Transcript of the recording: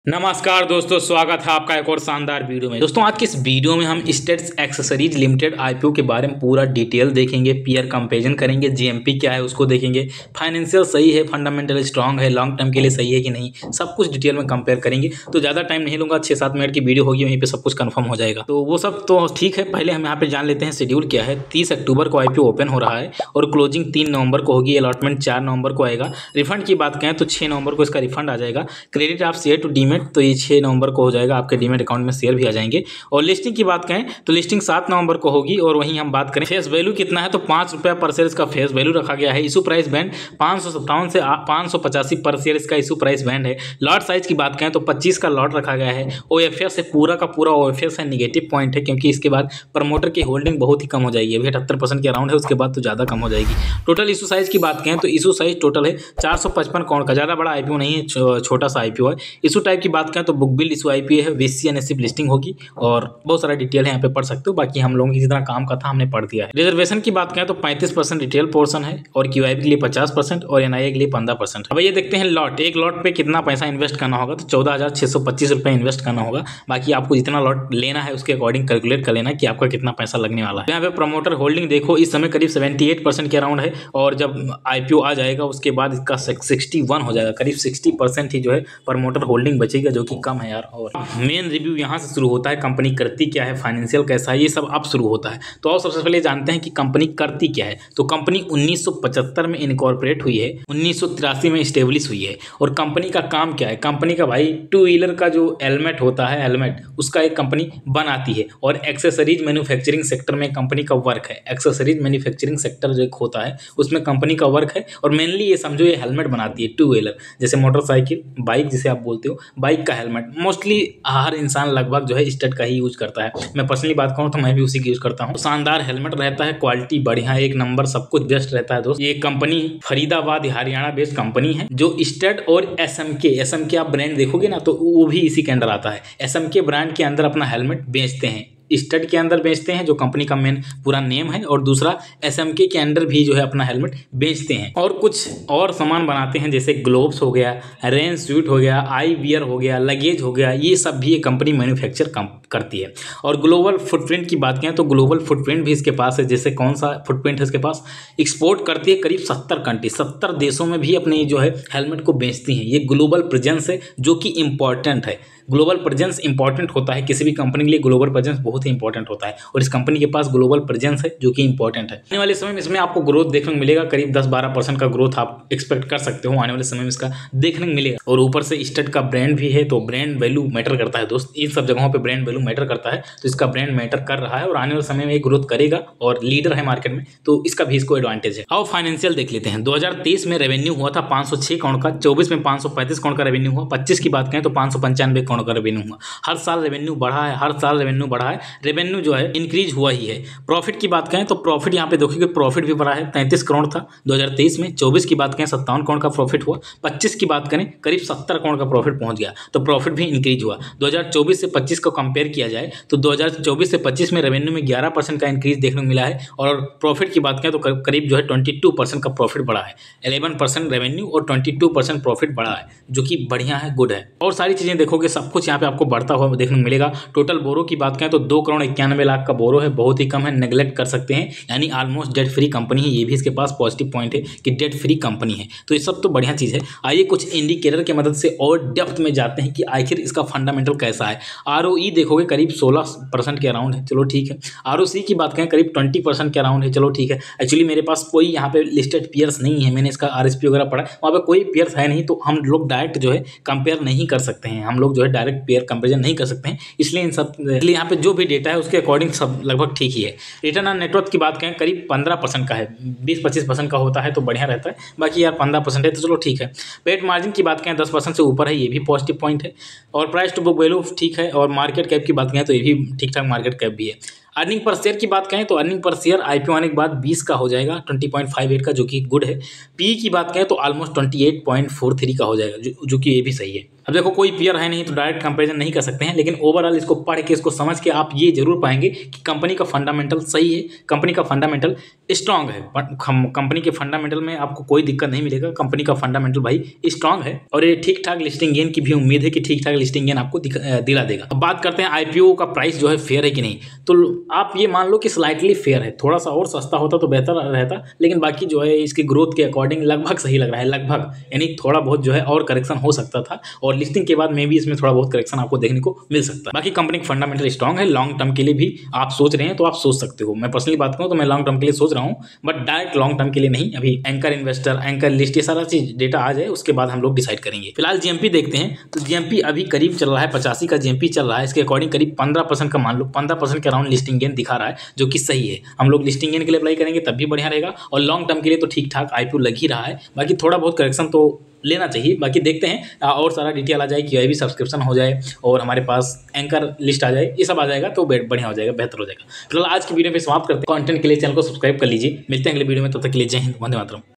नमस्कार दोस्तों, स्वागत है आपका एक और शानदार वीडियो में। दोस्तों आज की इस वीडियो में हम स्टेट्स एक्सेसरीज लिमिटेड आईपीओ के बारे में पूरा डिटेल देखेंगे, पीयर कंपैरिजन करेंगे, जीएमपी क्या है उसको देखेंगे, फाइनेंशियल सही है, फंडामेंटल स्ट्रांग है, लॉन्ग टर्म के लिए सही है कि नहीं, सब कुछ डिटेल में कंपेयर करेंगे। तो ज़्यादा टाइम नहीं लूँगा, 6-7 मिनट की वीडियो होगी, वहीं पर सब कुछ कन्फर्म हो जाएगा। तो वो सब तो ठीक है, पहले हम यहाँ पर जान लेते हैं शेड्यूल क्या है। 30 अक्टूबर को आईपीओ ओपन हो रहा है और क्लोजिंग 3 नवंबर को होगी। अलॉटमेंट 4 नवंबर को आएगा। रिफंड की बात करें तो 6 नवंबर को इसका रिफंड आ जाएगा। Credit of share to demat तो ये 6 नवंबर को हो जाएगा, आपके डीमेट अकाउंट में शेयर भी आ जाएंगे। और लिस्टिंग की बात करें तो लिस्टिंग 7 नवंबर को होगी। और वहीं हम बात करें फेस वैल्यू कितना है तो ₹5 पर शेयर इसका फेस वैल्यू रखा गया है। इशू प्राइस बैंड 557 से 585 पर शेयर इसका इशू प्राइस बैंड है। लॉट साइज की बात करें तो 25 का लॉट रखा गया है। ओएफएस है, पूरा का पूरा ओएफएस है, निगेटिव पॉइंट है क्योंकि इसके बाद प्रमोटर की होल्डिंग बहुत ही कम हो जाएगी। अभी 78% के अराउंड है, उसके बाद तो ज़्यादा कम हो जाएगी। टोटल इशू साइज की बात करें तो इशू साइज टोटल है 455 करोड़ का। ज़्यादा बड़ा आईपीओ नहीं है, छोटा सा आईपीओ है। इशू टाइप की बात करें तो बुक बिल्ड इशू आईपीओ है, वीसी एनएससी लिस्टिंग होगी और बहुत सारा डिटेल है, यहाँ पे पढ़ सकते हो। बाकी हम लोगों की जितना काम का था हमने पढ़ दिया है। रिजर्वेशन की बात करें तो 35% रिटेल पोर्शन है और क्यूआईबी के लिए 50% और एनआईए के लिए 15%। अब ये देखते हैं लॉट, एक लॉट पे कितना पैसा इन्वेस्ट करना होगा तो 14,625 रुपये इन्वेस्ट करना होगा। बाकी आपको जितना लॉट लेना है उसके अकॉर्डिंग कैलकुलेट कर लेना कि आपका कितना पैसा लगने वाला है। यहाँ पे प्रमोटर होल्डिंग देखो, इस समय करीब 78% के अराउंड है और जब आईपीओ आ जाएगा उसके बाद इसका 61 हो जाएगा। करीब 60% ही जो है प्रमोटर होल्डिंग बचेगा, जो कि कम है यार। और मेन रिव्यू यहाँ से शुरू होता है, कंपनी करती क्या है, फाइनेंशियल कैसा है, ये सब अब शुरू होता है। तो और सबसे पहले जानते हैं कि कंपनी करती क्या है। तो कंपनी 1975 में इनकॉर्पोरेट हुई है, 1983 में स्टेब्लिश हुई है। और कंपनी का काम क्या है, कंपनी का भाई 2 व्हीलर का जो हेलमेट होता है, हेलमेट उसका एक कंपनी बनाती है। और एक्सेसरीज मैन्युफैक्चरिंग सेक्टर में कंपनी का वर्क है। एक्सेसरीज मैन्युफैक्चरिंग सेक्टर जो होता है उसमें कंपनी का वर्क है। और मेनली ये समझो ये हेलमेट बनाती है 2 व्हीलर, जैसे मोटरसाइकिल, बाइक जिसे आप बोलते हो, बाइक का हेलमेट मोस्टली हर इंसान लगभग जो है स्टड का ही यूज करता है। मैं पर्सनली बात करूं तो मैं भी उसी की यूज करता हूं। शानदार हेलमेट रहता है, क्वालिटी बढ़िया, एक नंबर, सब कुछ बेस्ट रहता है दोस्त। ये company Faridabad Haryana based company है जो स्टड और एसएमके आप ब्रांड देखोगे ना तो वो भी इसी के अंदर आता है। एसएमके ब्रांड के अंदर अपना हेलमेट बेचते हैं, स्टड के अंदर बेचते हैं जो कंपनी का मेन पूरा नेम है, और दूसरा एसएमके के अंदर भी जो है अपना हेलमेट बेचते हैं। और कुछ और सामान बनाते हैं जैसे ग्लोव्स हो गया, रेन सूट हो गया, आई वियर हो गया, लगेज हो गया, ये सब भी ये कंपनी मैन्युफैक्चर करती है। और ग्लोबल फुटप्रिंट की बात करें तो ग्लोबल फुटप्रिंट भी इसके पास है। जैसे कौन सा फुटप्रिंट है इसके पास, एक्सपोर्ट करती है करीब 70 कंट्री, 70 देशों में भी अपने जो है हेलमेट को बेचती हैं। ये ग्लोबल प्रेजेंस है जो कि इंपॉर्टेंट है। ग्लोबल प्रेजेंस इंपॉर्टेंट होता है, किसी भी कंपनी के लिए ग्लोबल प्रेजेंस बहुत ही इंपॉर्टेंट होता है और इस कंपनी के पास ग्लोबल प्रेजेंस है जो कि इंपॉर्टेंट है। आने वाले समय में इसमें आपको ग्रोथ देखने को मिलेगा, करीब 10-12% का ग्रोथ आप एक्सपेक्ट कर सकते हो आने वाले समय में इसका देखने को मिलेगा। और ऊपर से स्टड का ब्रांड भी है तो ब्रांड वैल्यू मैटर करता है दोस्त, इन सब जगहों पर ब्रांड वैल्यू मैटर करता है। तो इसका ब्रांड मैटर कर रहा है और आने वाले समय में ग्रोथ करेगा और लीडर है मार्केट में, तो इसका भी इसको एडवांटेज है। अब फाइनेंशियल देख लेते हैं। 2023 में रेवेन्यू हुआ था 506 करोड़ का, 24 में 535 करोड़ का रेवेन्यू हुआ, 25 की बात करें तो 595 करोड़ का रेवेन्यू हुआ। हर साल रेवेन्यू बढ़ा है, हर साल रेवेन्यू बढ़ा है, रेवेन्यू जो है इंक्रीज हुआ ही है। प्रॉफिट की बात करें तो प्रॉफिट यहाँ पे देखिए प्रॉफिट भी बढ़ा है, 33 करोड़ था 2023 में, 24 की बात करें 57 करोड़ का प्रॉफिट हुआ, 25 की बात करें करीब 70 करोड़ का प्रॉफिट पहुंच गया, तो प्रॉफिट भी इंक्रीज हुआ। 2024 से 25 को कंपेयर किया जाए तो 2024 से 25 में रेवेन्यू में 11% का इंक्रीज देखने को मिला है। और प्रॉफिट की बात करें तो करीब जो है 22% का प्रॉफिट बढ़ा है, 11% रेवेन्यू और 22% प्रॉफिट बढ़ा है, जो कि बढ़िया है, गुड है। और सारी चीजें देखोगे सब कुछ यहाँ पे आपको बढ़ता हुआ देखने को मिलेगा। टोटल बोरो की बात करें तो 2 करोड़ 91 लाख का बोरो है, बहुत ही कम है, नेग्लेक्ट कर सकते हैं, यानी ऑलमोस्ट डेट फ्री कंपनी है। ये भी इसके पास पॉजिटिव पॉइंट है कि डेट फ्री कंपनी है, तो ये सब तो बढ़िया चीज़ है। आइए कुछ इंडिकेटर की मदद से और डेप्थ में जाते हैं कि आखिर इसका फंडामेंटल कैसा है। आरओई देखोगे करीब 16% के अराउंड है, चलो ठीक है। आरओसी की बात करें करीब 20% के अराउंड है, चलो ठीक है। एक्चुअली मेरे पास कोई यहाँ पे लिस्टेड पीयर्स नहीं है, मैंने इसका आरएसपी वगैरह पढ़ा, वहाँ पे कोई पीयर्स है नहीं, तो हम लोग डायरेक्ट जो है कंपेयर नहीं कर सकते हैं, हम लोग जो है डायरेक्ट पेयर कंपेरिजन नहीं कर सकते हैं। इसलिए यहाँ पे जो भी डेटा है उसके अकॉर्डिंग सब लगभग ठीक ही है। रिटर्न ऑन नेटवर्थ की बात करें करीब 15% का है, 20-25% का होता है तो बढ़िया रहता है, बाकी यार 15% है तो चलो ठीक है। पेट मार्जिन की बात करें 10% से ऊपर है, ये भी पॉजिटिव पॉइंट है। और प्राइस टू बुक वैल्यू ठीक है। और मार्केट कैप की बात करें तो ये भी ठीक ठाक मार्केट कैप भी है। अर्निंग पर शेयर की बात करें तो अर्निंग पर शेयर आईपीओ आने के बाद 20 का हो जाएगा, 20.58 का, जो कि गुड है। पी की बात करें तो ऑलमोस्ट 28.43 का हो जाएगा, जो कि ये भी सही है। अब देखो कोई पीयर है नहीं तो डायरेक्ट कंपैरिजन नहीं कर सकते हैं, लेकिन ओवरऑल इसको पढ़ के इसको समझ के आप ये जरूर पाएंगे कि कंपनी का फंडामेंटल सही है, कंपनी का फंडामेंटल स्ट्रांग है। कंपनी के फंडामेंटल में आपको कोई दिक्कत नहीं मिलेगा, कंपनी का फंडामेंटल भाई स्ट्रांग है और ये ठीक ठाक लिस्टिंग गेन की भी उम्मीद है कि ठीक ठाक लिस्टिंग गेन आपको दिला देगा। अब बात करते हैं आईपीओ का प्राइस जो है फेयर है कि नहीं, तो आप ये मान लो कि स्लाइटली फेयर है, थोड़ा सा और सस्ता होता तो बेहतर रहता, लेकिन बाकी जो है इसकी ग्रोथ के अकॉर्डिंग लगभग सही लग रहा है, लगभग, यानी थोड़ा बहुत जो है और करेक्शन हो सकता था और लिस्टिंग के बाद में भी इसमें थोड़ा बहुत करेक्शन आपको देखने को मिल सकता है। बाकी कंपनी का फंडामेंटल स्ट्रांग है, लॉन्ग टर्म के लिए भी आप सोच रहे हैं तो आप सोच सकते हो। मैं पर्सनली बात करूं तो मैं लॉन्ग टर्म के लिए सोच रहा हूं, बट डायरेक्ट लॉन्ग टर्म के लिए नहीं। अभी एंकर इन्वेस्टर, एंकर लिस्ट, ये सारा चीज डेटा आ जाए उसके बाद हम लोग डिसाइड करेंगे। फिलहाल जीएमपी देखते हैं, तो जीएमपी अभी करीब चल रहा है 85 का जीएमपी चल रहा है, इसके अकॉर्डिंग करीब 15% का, मान लो 15% के अराउंड लिस्टिंग गेन दिखा रहा है, जो कि सही है। हम लोग लिस्टिंग गेन के लिए अप्लाई करेंगे तब भी बढ़िया रहेगा और लॉन्ग टर्म के लिए तो ठीक ठाक आईपीओ लग ही रहा है। बाकी थोड़ा बहुत करेक्शन तो लेना चाहिए, बाकी देखते हैं और सारा डिटेल आ जाए, QIB सब्सक्रिप्शन हो जाए और हमारे पास एंकर लिस्ट आ जाए, ये सब आ जाएगा तो बढ़िया हो जाएगा, बेहतर हो जाएगा। फिलहाल आज की वीडियो पे समाप्त करते हैं। कंटेंट के लिए चैनल को सब्सक्राइब कर लीजिए, मिलते हैं अगले वीडियो में, तब तक के लिए जय हिंद, वंदे मातरम।